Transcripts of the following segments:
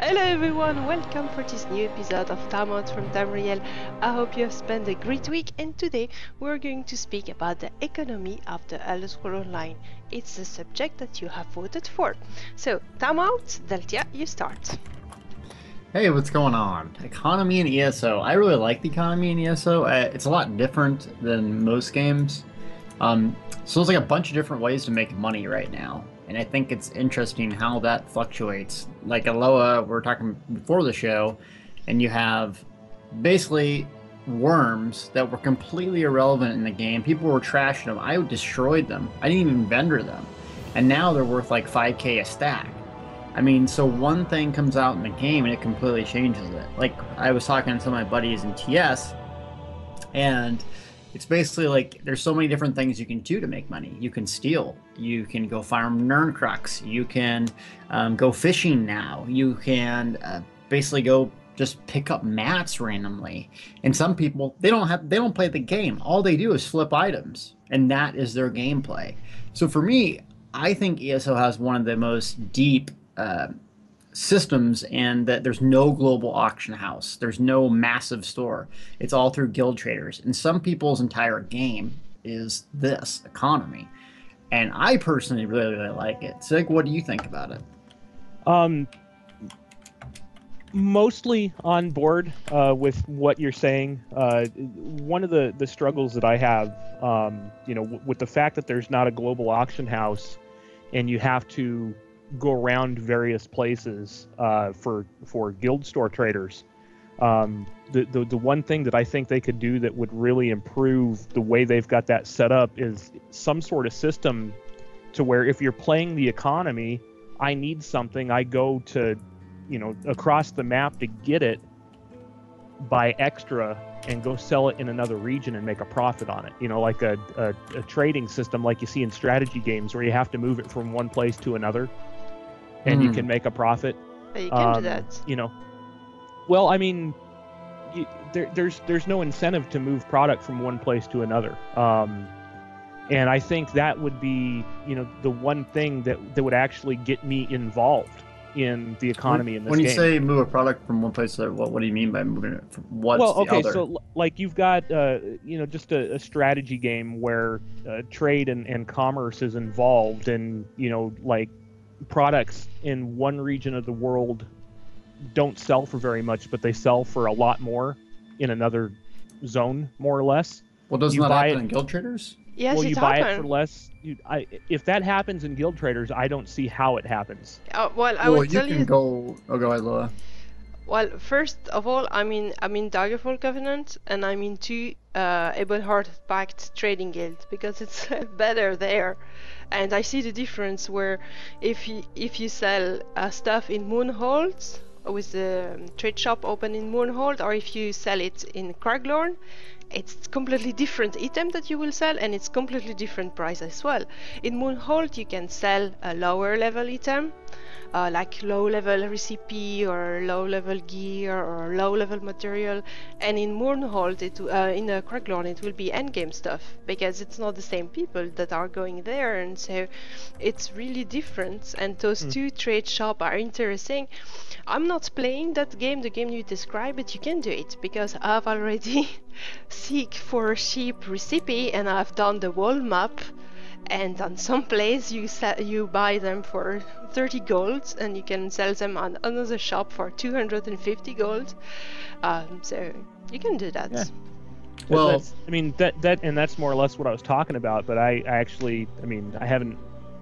Hello everyone, welcome for this new episode of Timeout from Tamriel. I hope you have spent a great week, and today we're going to speak about the economy of the Elder Scrolls Online. It's the subject that you have voted for. So, Timeout, Deltia, you start. Hey, what's going on? Economy in ESO. I really like the economy in ESO. It's a lot different than most games. So there's like a bunch of different ways to make money right now. And I think it's interesting how that fluctuates. Like Aloha, we were talking before the show, and you have basically worms that were completely irrelevant in the game. People were trashing them. I destroyed them. I didn't even vendor them. And now they're worth like 5K a stack. I mean, so one thing comes out in the game and it completely changes it. Like, I was talking to some of my buddies in TS, and it's basically like there's so many different things you can do to make money. You can steal. You can go farm Nerncrux. You can go fishing now. You can basically go just pick up mats randomly. And some people, they don't play the game. All they do is flip items, and that is their gameplay. So for me, I think ESO has one of the most deep systems, and that there's no global auction house. There's no massive store. It's all through guild traders. And some people's entire game is this economy. And I personally really like it. Sig, what do you think about it? Mostly on board with what you're saying. One of the struggles that I have, with the fact that there's not a global auction house and you have to go around various places for guild store traders. The one thing that I think they could do that would really improve the way they've got that set up is some sort of system to where if you're playing the economy, I need something, I go to, across the map to get it, buy extra, and go sell it in another region and make a profit on it. Like a trading system like you see in strategy games where you have to move it from one place to another. And you can make a profit. But you can do that. Well, I mean, there's no incentive to move product from one place to another. And I think that would be, the one thing that would actually get me involved in the economy in this game. When you say move a product from one place to another, what do you mean by moving it from what's the other? Well, okay, so like you've got, just a strategy game where trade and commerce is involved, and, like products in one region of the world don't sell for very much, but they sell for a lot more in another zone, more or less. Well, doesn't that happen in guild traders? Yes, well, you buy it for less. If that happens in guild traders, I don't see how it happens. Well, I will tell you. Go ahead, Lola. Well, first of all, I'm in Daggerfall Covenant, and I'm into Ebonheart-backed trading guild because it's better there. And I see the difference where if you sell stuff in Moonhold with the trade shop open in Moonhold, or if you sell it in Craglorn, it's completely different item that you will sell, and it's completely different price as well. In Moonhold you can sell a lower level item, like low level recipe or low level gear or low level material, and in Moonhold in Craglorn it will be endgame stuff, because it's not the same people that are going there, and so it's really different. And those two trade shop are interesting. I'm not playing that game, the game you describe, but you can do it because I've already seek for sheep recipe, and I've done the wall map, and on some place you buy them for 30 gold and you can sell them on another shop for 250 gold. So you can do that. Yeah. Well, that's more or less what I was talking about, but I haven't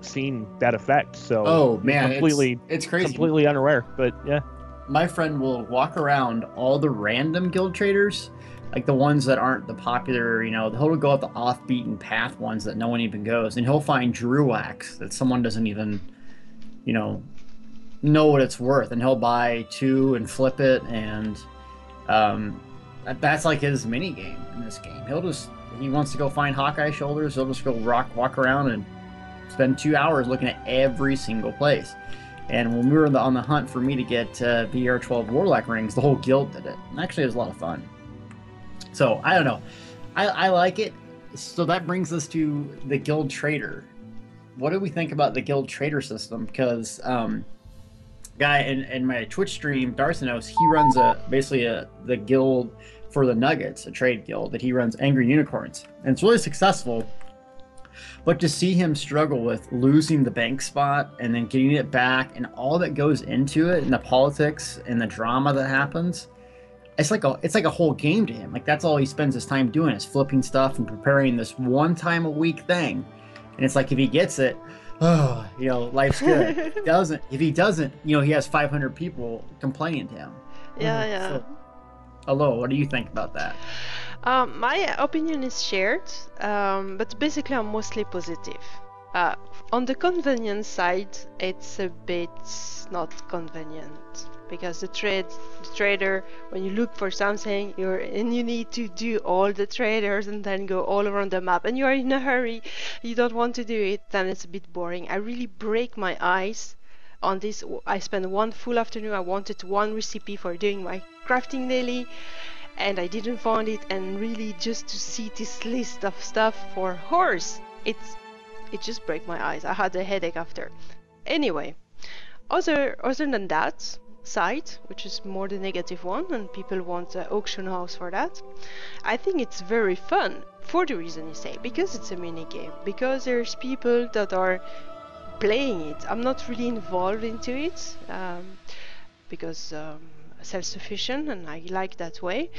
seen that effect, so oh man, it's crazy, completely unaware. But yeah, my friend will walk around all the random guild traders, like the ones that aren't the popular, he'll go up the off-beaten path ones that no one even goes, and he'll find Druax that someone doesn't even, know what it's worth, and he'll buy 2 and flip it, and that's like his mini game in this game. He wants to go find Hawkeye shoulders, he'll just go walk around and spend 2 hours looking at every single place. And when we were on the hunt for me to get VR12 Warlock rings, the whole guild did it. And actually, it was a lot of fun. So, I don't know. I like it. So that brings us to the guild trader. What do we think about the guild trader system? Because guy in my Twitch stream, Darcinos, he runs basically the guild for the Nuggets, a trade guild that he runs, Angry Unicorns, and it's really successful. But to see him struggle with losing the bank spot and then getting it back and all that goes into it and the politics and the drama that happens, it's like a whole game to him. Like that's all he spends his time doing is flipping stuff and preparing this one time a week thing. And it's like if he gets it, oh, life's good. If he doesn't, he has 500 people complaining to him. Yeah. So, Alo, what do you think about that? My opinion is shared, but basically I'm mostly positive. On the convenience side, it's a bit not convenient because the trader, when you look for something, you need to do all the traders and then go all around the map, and you are in a hurry, you don't want to do it, then it's a bit boring. I really break my eyes on this. I spent one full afternoon. I wanted one recipe for doing my crafting daily, and I didn't find it, and really just to see this list of stuff for horse, it just break my eyes. I had a headache after. Anyway, other than that side, which is more the negative one, and people want an auction house for that, I think it's very fun for the reason you say, because it's a mini game, because there's people that are playing it. I'm not really involved into it because self-sufficient, and I like that way,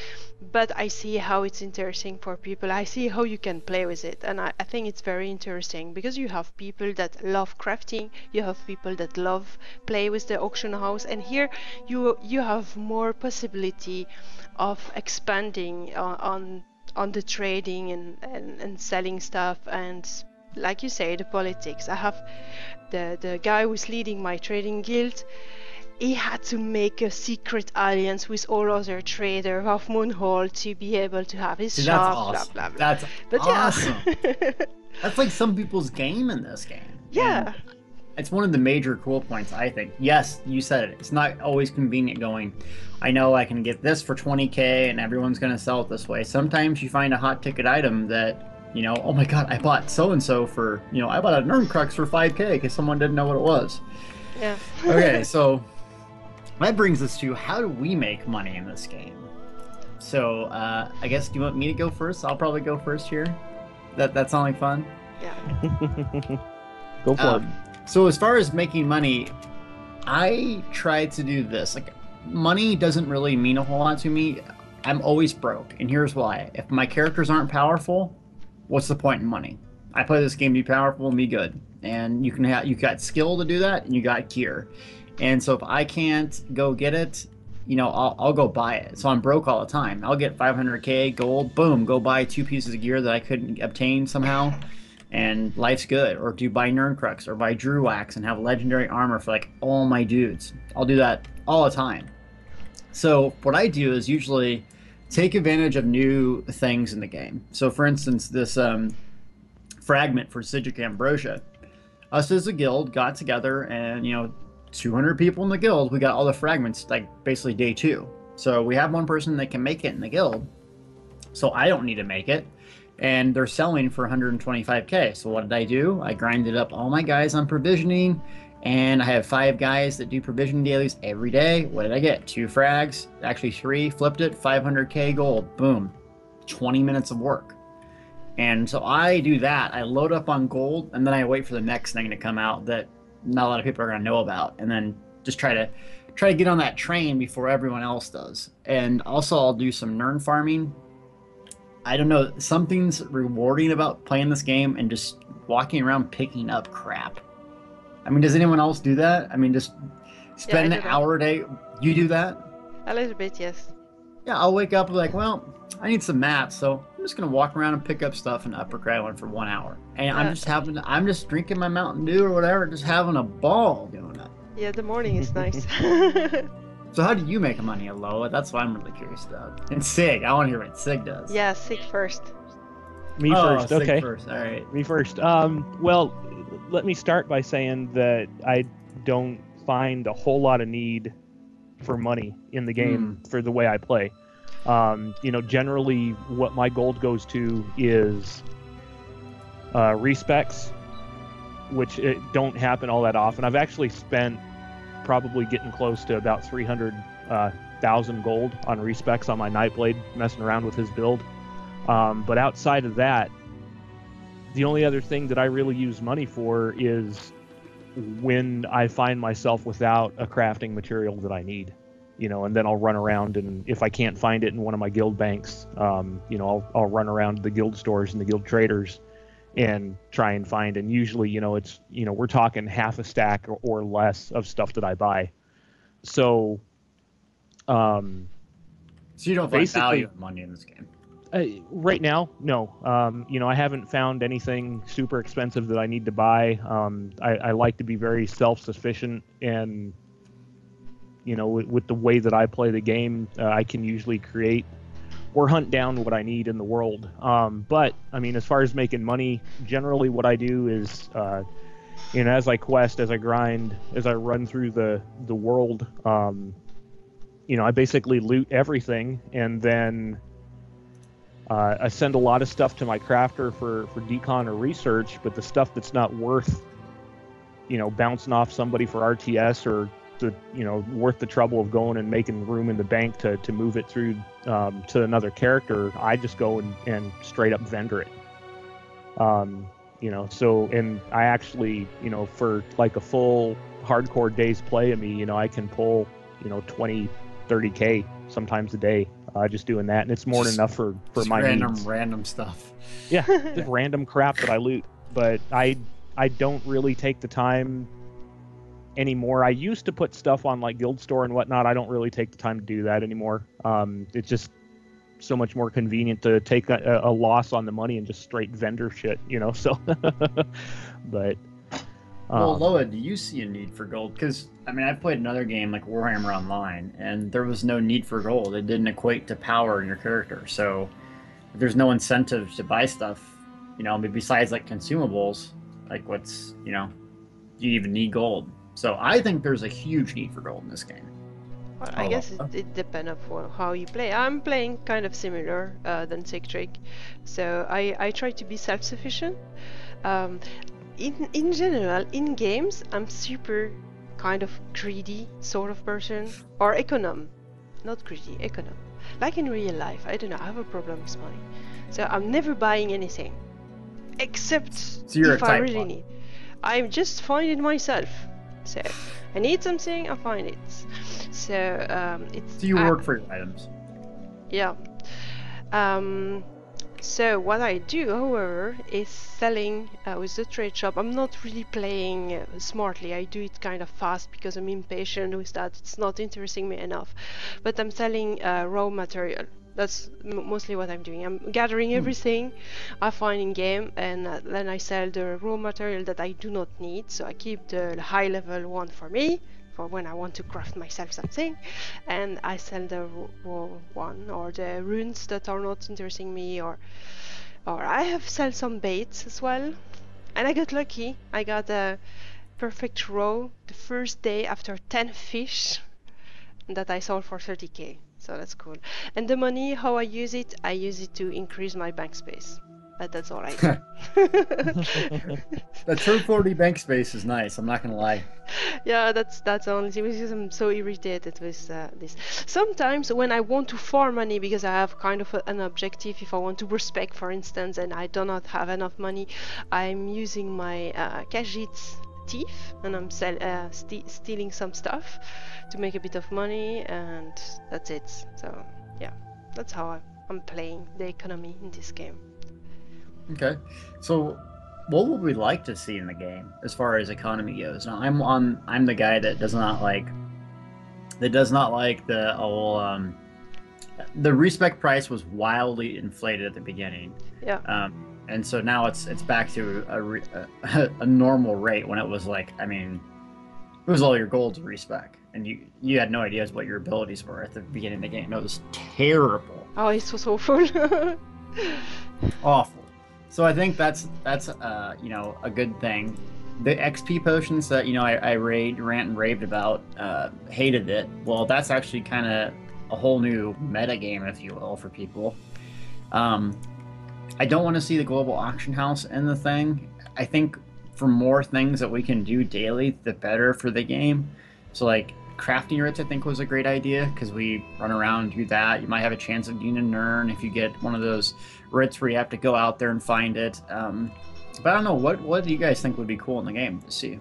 but I see how it's interesting for people. I see how you can play with it, and I think it's very interesting because you have people that love crafting, you have people that love play with the auction house, and here you have more possibility of expanding on the trading and selling stuff, and like you say, the politics. I have the guy who's leading my trading guild. He had to make a secret alliance with all other traders of Moonhall to be able to have his shop. Awesome. Blah, blah, blah. That's but awesome. Yeah. That's like some people's game in this game. Yeah. And it's one of the major cool points, I think. Yes, you said it. It's not always convenient going, I know I can get this for 20K and everyone's going to sell it this way. Sometimes you find a hot ticket item that, oh my God, I bought so-and-so for, I bought a Nurncrux for 5K because someone didn't know what it was. Yeah. Okay, so that brings us to how do we make money in this game? So I guess, do you want me to go first? I'll probably go first here. That sound like fun? Yeah. Go for it. So as far as making money, I try to do this. Like, money doesn't really mean a whole lot to me. I'm always broke, and here's why. If my characters aren't powerful, what's the point in money? I play this game to be powerful and be good, and you got skill to do that, and you got gear. And so if I can't go get it, I'll go buy it. So I'm broke all the time. I'll get 500K gold, boom, go buy 2 pieces of gear that I couldn't obtain somehow, and life's good. Or do buy Nurncrux or buy Drew Wax and have legendary armor for like all my dudes. I'll do that all the time. So what I do is usually take advantage of new things in the game. So for instance, this fragment for Sigil Ambrosia. Us as a guild got together and, 200 people in the guild, we got all the fragments like basically day 2. So we have one person that can make it in the guild, so I don't need to make it, and they're selling for 125K. So what did I do? I grinded up all my guys on provisioning, and I have 5 guys that do provisioning dailies every day. What did I get? 2 frags, actually 3, flipped it, 500K gold, boom, 20 minutes of work. And so I do that. I load up on gold, and then I wait for the next thing to come out that not a lot of people are going to know about, and then just try to get on that train before everyone else does. And also I'll do some Nern farming. I don't know, something's rewarding about playing this game and just walking around picking up crap. I mean, does anyone else do that? I mean, just spend an hour a day. You do that? A little bit, yes. Yeah, I'll wake up and be like, well, I need some mats, so I'm just gonna walk around and pick up stuff in Upper Cragland for 1 hour, and I'm just drinking my Mountain Dew or whatever, just having a ball doing it. Yeah, the morning is nice. So how do you make money, Aloha? That's what I'm really curious about. And Sig, I want to hear what Sig does. Yeah, Sig first. Me first, Sig okay. First. All right. Me first. Well, let me start by saying that I don't find a whole lot of need for money in the game for the way I play. Generally what my gold goes to is respecs, which don't happen all that often. I've actually spent probably getting close to about 300,000 gold on respecs on my Nightblade, messing around with his build. But outside of that, the only other thing that I really use money for is when I find myself without a crafting material that I need, and then I'll run around, and if I can't find it in one of my guild banks, I'll run around the guild stores and the guild traders and try and find, and usually, it's, we're talking half a stack or less of stuff that I buy. So, so you don't find value in money in this game? Right now, no. I haven't found anything super expensive that I need to buy. I like to be very self-sufficient, and with the way that I play the game, I can usually create or hunt down what I need in the world. But I mean, as far as making money, generally what I do is, as I quest, as I grind, as I run through the world, I basically loot everything, and then I send a lot of stuff to my crafter for decon or research, but the stuff that's not worth, bouncing off somebody for RTS, or worth the trouble of going and making room in the bank to move it through to another character, I just go and straight up vendor it. So, and I actually, for like a full hardcore day's play of me, I can pull, 20, 30K sometimes a day, just doing that, and it's more than enough for my needs. Random stuff. Yeah, just random crap that I loot, but I don't really take the time anymore. I used to put stuff on like Guild Store and whatnot. I don't really take the time to do that anymore. It's just so much more convenient to take a loss on the money and just straight vendor shit, so but well, Loa, do you see a need for gold? Because I mean, I've played another game like Warhammer Online, and there was no need for gold. It didn't equate to power in your character, so there's no incentive to buy stuff, besides like consumables. Like, what's, do you even need gold? So I think there's a huge need for gold in this game. Well, I guess it depends on how you play. I'm playing kind of similar than Sigtrig, so I try to be self-sufficient. In general, in games, I'm super kind of greedy sort of person, or econom, not greedy, econom. Like in real life, I don't know, I have a problem with money, so I'm never buying anything, except if I really need. I just find it myself. So I need something, I find it. So it's. So you work for your items. Yeah. So what I do, however, is selling with the trade shop. I'm not really playing smartly. I do it kind of fast because I'm impatient with that. It's not interesting me enough. But I'm selling raw material. That's mostly what I'm doing. I'm gathering everything I find in game, and then I sell the raw material that I do not need. So I keep the high level one for me, for when I want to craft myself something, and I sell the raw one, or the runes that are not interesting me, or I have sell some baits as well. And I got lucky. I got a perfect row the first day after 10 fish that I sold for 30K. So that's cool. And the money, how I use it to increase my bank space. That's all I do. That 240 bank space is nice, I'm not gonna lie. Yeah, that's the only thing, because I'm so irritated with this. Sometimes when I want to farm money, because I have kind of an objective, if I want to respec, for instance, and I do not have enough money, I'm using my Khajiit's thief, and I'm stealing some stuff to make a bit of money, and that's it. So yeah, that's how I'm playing the economy in this game. Okay, so what would we like to see in the game as far as economy goes? Now, I'm the guy that does not like the whole the respec price was wildly inflated at the beginning. Yeah. And so now it's back to a normal rate, when it was like, I mean, it was all your gold to respec, and you had no idea what your abilities were at the beginning of the game. It was terrible. Oh, it was awful. Awful. So I think that's a good thing. The XP potions that I rant and raved about, hated it. Well, that's actually kind of a whole new meta game, if you will, for people. I don't want to see the global auction house in the thing. I think for more things that we can do daily, the better for the game. So like crafting writs, I think was a great idea because we run around do that. You might have a chance of getting an urn if you get one of those writs where you have to go out there and find it. But I don't know, what do you guys think would be cool in the game to see?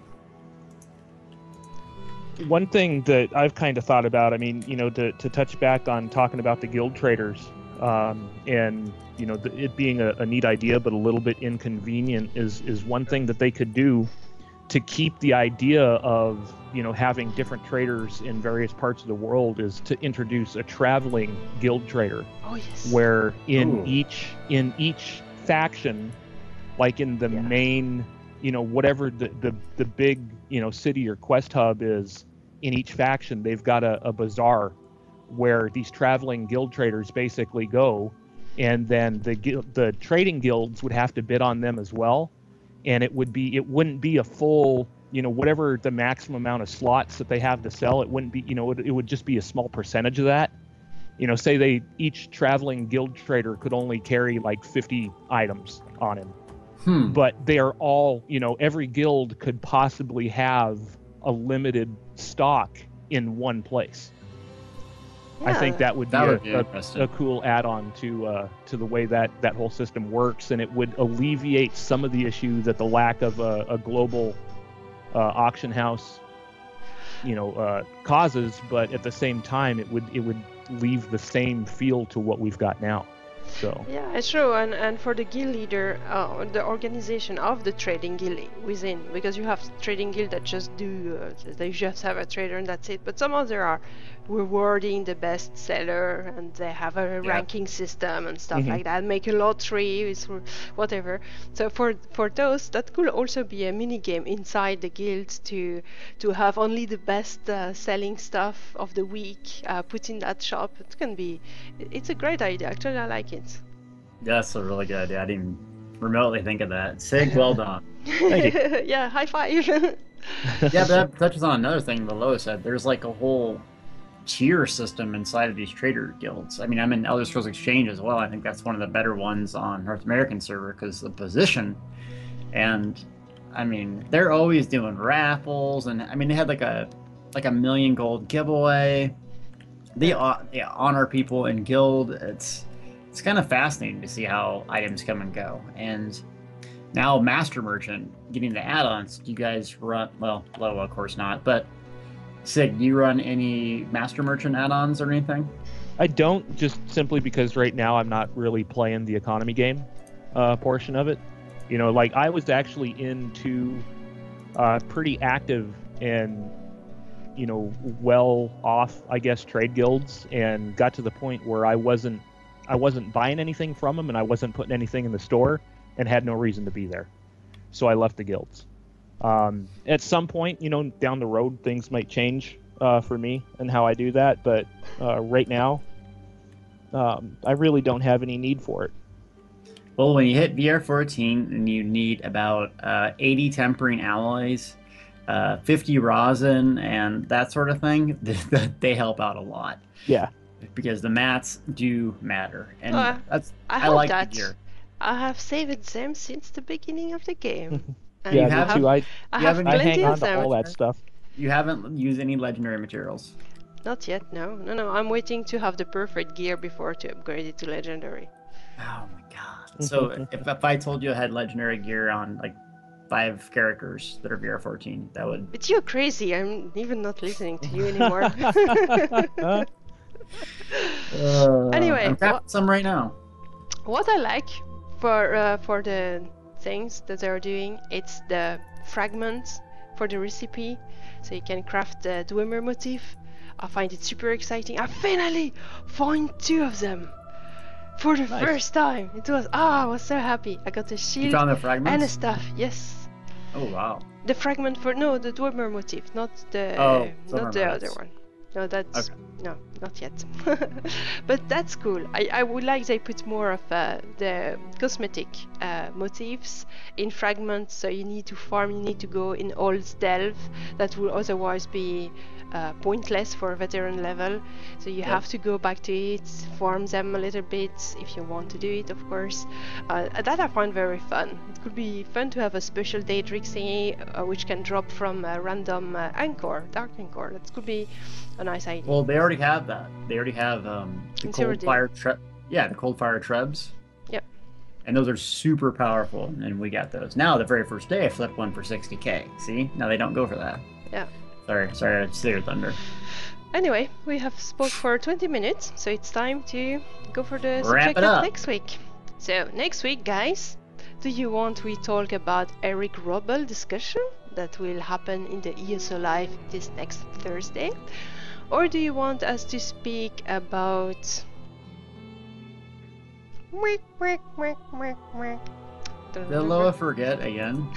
One thing that I've kind of thought about, I mean, you know, to touch back on talking about the guild traders, and you know, it being a neat idea but a little bit inconvenient is one thing that they could do to keep the idea of, you know, having different traders in various parts of the world is to introduce a traveling guild trader. Oh yes. Where in each faction, like in the main, you know, whatever the big, you know, city or quest hub is, in each faction they've got a bazaar where these traveling guild traders basically go, and then the trading guilds would have to bid on them as well, and it wouldn't be a full, you know, whatever the maximum amount of slots that they have to sell, it wouldn't be, you know, it would just be a small percentage of that. You know, say each traveling guild trader could only carry like 50 items on him. But they are all, you know, every guild could possibly have a limited stock in one place. Yeah. I think that would be a cool add-on to the way that whole system works, and it would alleviate some of the issue that the lack of a global auction house, you know, causes. But at the same time, it would leave the same feel to what we've got now. So yeah, it's true, and for the guild leader, the organization of the trading guild within, because you have trading guild that just do they just have a trader and that's it, but some other are rewarding the best seller, and they have a ranking system and stuff like that, make a lottery, whatever. So for those, that could also be a mini game inside the guild to have only the best selling stuff of the week put in that shop. It's a great idea, actually. I like it. That's a really good idea. I didn't even remotely think of that. Sig, well done. thank you. Yeah, high five. Yeah, but that touches on another thing that Lois said. There's like a whole tier system inside of these trader guilds. I mean, I'm in Elder Scrolls Exchange as well. I think that's one of the better ones on North American server because the position, and I mean, they're always doing raffles, and I mean, they had like a $1 million gold giveaway. They honor people in guild. It's kind of fascinating to see how items come and go. And now Master Merchant getting the add-ons. Do you guys run, well, Loa of course not, but Sig, do you run any Master Merchant add-ons or anything? I don't, just simply because right now I'm not really playing the economy game portion of it. You know, like I was actually into pretty active and, you know, well off, I guess, trade guilds, and got to the point where I wasn't buying anything from them, and I wasn't putting anything in the store, and had no reason to be there. So I left the guilds. At some point, you know, down the road, things might change for me and how I do that, but right now, I really don't have any need for it. Well, when you hit VR14 and you need about 80 tempering alloys, 50 rosin, and that sort of thing, they help out a lot. Yeah. Because the mats do matter, and I like the gear. I have saved them since the beginning of the game. Yeah, me too. I hang on of to them. all that stuff. You haven't used any legendary materials? Not yet, no. I'm waiting to have the perfect gear before to upgrade it to legendary. Oh my god. So if I told you I had legendary gear on like 5 characters that are VR14, that would... But you're crazy. I'm even not listening to you anymore. Anyway, I'm crafting some right now. What I like for the things that they're doing, it's the fragments for the recipe, so you can craft the Dwemer motif. I find it super exciting. I finally found 2 of them for the first time. I was so happy. I got a shield you found the fragments? and a staff. Yes. Oh wow. The fragment for the Dwemer motif, not the other one. No, that's okay. No, not yet. But that's cool. I would like they put more of the cosmetic motifs in fragments, so you need to farm, you need to go in old delve that will otherwise be pointless for a veteran level. So you have to go back to it, farm them a little bit if you want to do it, of course. That I find very fun. It could be fun to have a special Daedric thingy which can drop from a random anchor, dark anchor. That could be a nice idea. Well, they already have that. They already have the cold fire the cold fire trebs. Yep. And those are super powerful, and we got those. Now, the very first day, I flipped one for 60k. See? Now they don't go for that. Yeah. Sorry, I steal your thunder. Anyway, we have spoke for 20 minutes, so it's time to go for the Wrap subject it of up. next week. So, next week, guys, do you want we talk about Eric Wrobel discussion that will happen in the ESO Live this next Thursday? Or do you want us to speak about... Did Loa forget again?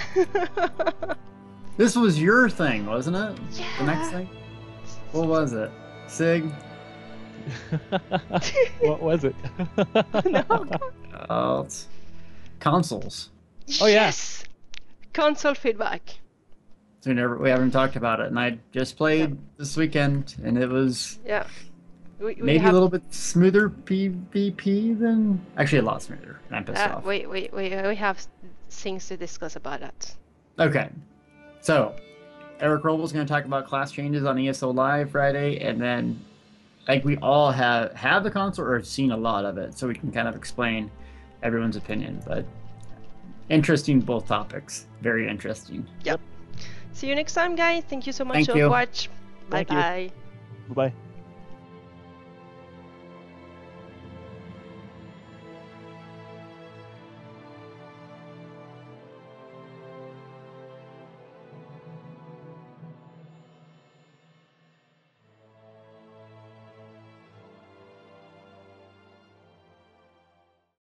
This was your thing, wasn't it? Yeah. The next thing? What was it? Sig? What was it? No. Oh, it's consoles. Oh, yeah. Yes! Console feedback. So we haven't talked about it, and I just played this weekend, and it was Yeah. We maybe have... a little bit smoother PvP than... Actually, a lot smoother. I'm pissed off. Wait, we have things to discuss about that. Okay. So, Eric Wrobel's going to talk about class changes on ESO Live Friday, and then I think we all have the console or have seen a lot of it, so we can kind of explain everyone's opinion. But interesting, both topics. Very interesting. Yep. See you next time, guys. Thank you so much Thank for you. watching. Thank you. Bye-bye. Bye-bye.